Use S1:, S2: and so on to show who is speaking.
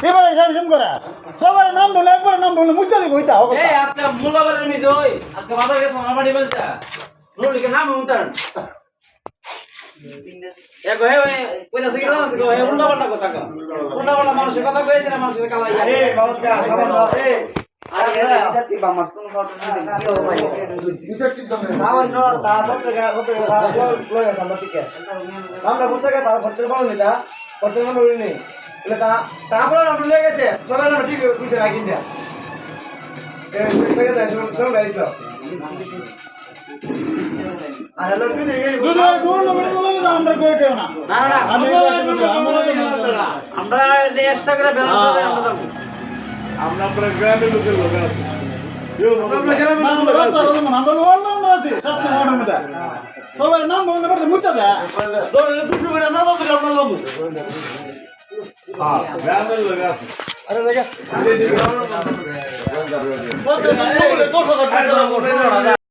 S1: এবারে সামসুম করা সবার নাম বলে একবার নাম বলে মুদ্দা দিব হইতা হোক
S2: এই আজকে মুলবাবার মিজ হই আজকে বাবার কাছে আমার বাড়ি বলতা নুরলিকে নাম উতার এ গো হে কইতা সকি দাও গো হে উল্টা পাল্টা কথা কও উল্টা পাল্টা মানুষের কথা কইছে না মানুষের কালাই যায় এই মানুষকে সামান্য এই
S3: আরে বিচার কি বামার কোন ফটো দিতে কি হবে ভাই
S1: বিচার কি দমে
S3: সামান্য তা কত লয় আমরা ঠিক আমরা বলতে গেছে তার ফটো বানানো নিতা ফটো বানানো নেই বলে তারপর আমরা লেগে গেছে সবাই আমরা ঠিক বুঝে রাখি দেয়া এই সেটা দেয় সব রাইট দাও আর লোক কি দেখে
S1: দূর লোক আমরা কইতেও না
S2: না না
S1: আমি
S2: আমরা যে এক্সট্রা করে ব্যালেন্স করে আমরা যাব
S4: আমরা পুরো গ্রামের লোকের লোক আছে
S1: আমরা লোক আছে সাত নম্বরের মধ্যে সবার নাম বলতে পারতে মুদ্দা দেয় দুশো করে সাদা দিলে আমরা লম
S4: গ্রামের লোক আছে
S1: আরে দেখা
S4: এই